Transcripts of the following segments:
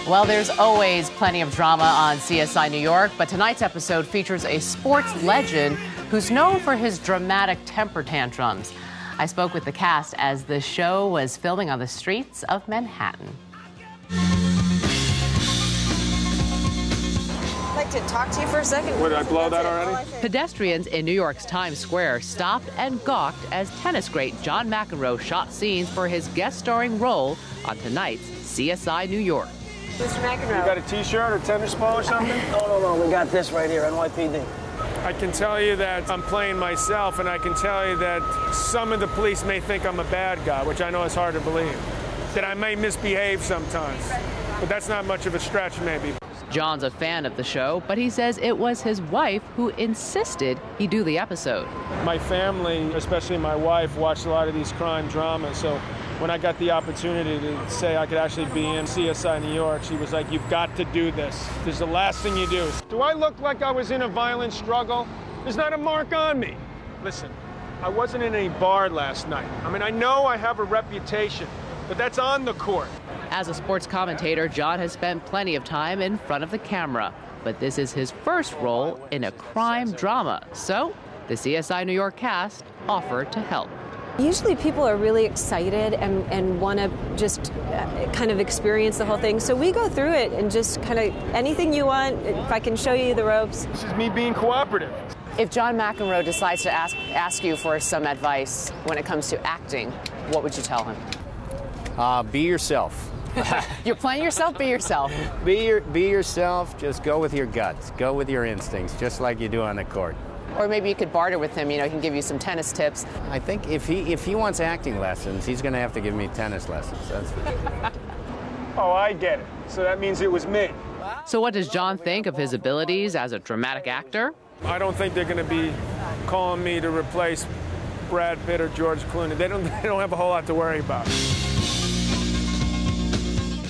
Well, there's always plenty of drama on CSI New York, but tonight's episode features a sports legend who's known for his dramatic temper tantrums. I spoke with the cast as the show was filming on the streets of Manhattan. I'd like to talk to you for a second. Would I blow that already? Pedestrians in New York's Times Square stopped and gawked as tennis great John McEnroe shot scenes for his guest starring role on tonight's CSI New York. Mr. McEnroe. You got a t-shirt or tennis ball or something? No, we got this right here, NYPD. I can tell you that I'm playing myself, and I can tell you that some of the police may think I'm a bad guy, which I know is hard to believe. That I may misbehave sometimes, but that's not much of a stretch, maybe. John's a fan of the show, but he says it was his wife who insisted he do the episode. My family, especially my wife, watched a lot of these crime dramas, so when I got the opportunity to say I could actually be in CSI New York, she was like, "You've got to do this. This is the last thing you do." Do I look like I was in a violent struggle? There's not a mark on me. Listen, I wasn't in any bar last night. I mean, I know I have a reputation, but that's on the court. As a sports commentator, John has spent plenty of time in front of the camera, but this is his first role in a crime drama. So the CSI New York cast offered to help. Usually people are really excited and want to just kind of experience the whole thing. So we go through it and just kind of anything you want, if I can show you the ropes. This is me being cooperative. If John McEnroe decides to ask you for some advice when it comes to acting, what would you tell him? Be yourself. You're playing yourself? Be yourself. Be yourself. Just go with your guts. Go with your instincts, just like you do on the court. Or maybe you could barter with him. You know, he can give you some tennis tips. I think if he wants acting lessons, he's going to have to give me tennis lessons. That's for sure. Oh, I get it. So that means it was me. So what does John think of his abilities as a dramatic actor? I don't think they're going to be calling me to replace Brad Pitt or George Clooney. They don't have a whole lot to worry about.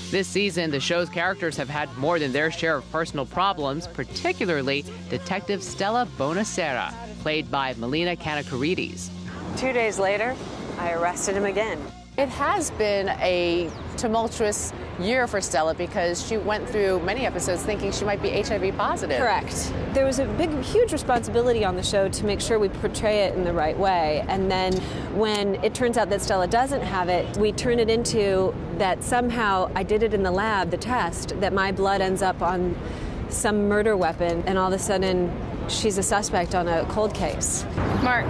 This season, the show's characters have had more than their share of personal problems, particularly Detective Stella Bonacera, played by Melina Kanakarides. 2 days later, I arrested him again. It has been a tumultuous year for Stella because she went through many episodes thinking she might be HIV positive. Correct. There was a huge responsibility on the show to make sure we portray it in the right way. And then when it turns out that Stella doesn't have it, we turn it into that somehow I did it in the lab, the test, that my blood ends up on some murder weapon, and all of a sudden she's a suspect on a cold case. Mark.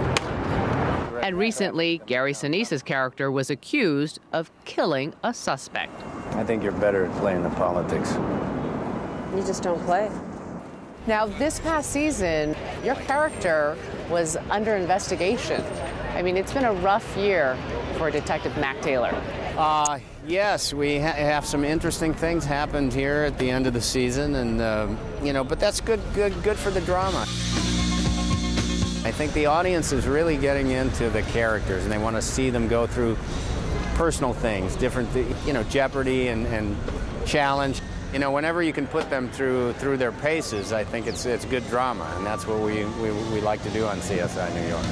And recently, Gary Sinise's character was accused of killing a suspect. I think you're better at playing the politics. You just don't play. Now, this past season, your character was under investigation. I mean, it's been a rough year for Detective Mac Taylor. Yes, we have some interesting things happened here at the end of the season, and you know, but that's good for the drama. I think the audience is really getting into the characters, and they want to see them go through personal things, different, you know, jeopardy and challenge. You know, whenever you can put them through their paces, I think it's good drama, and that's what we like to do on CSI New York.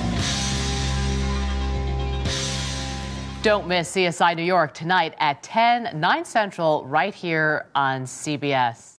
Don't miss CSI New York tonight at 10, 9 Central, right here on CBS.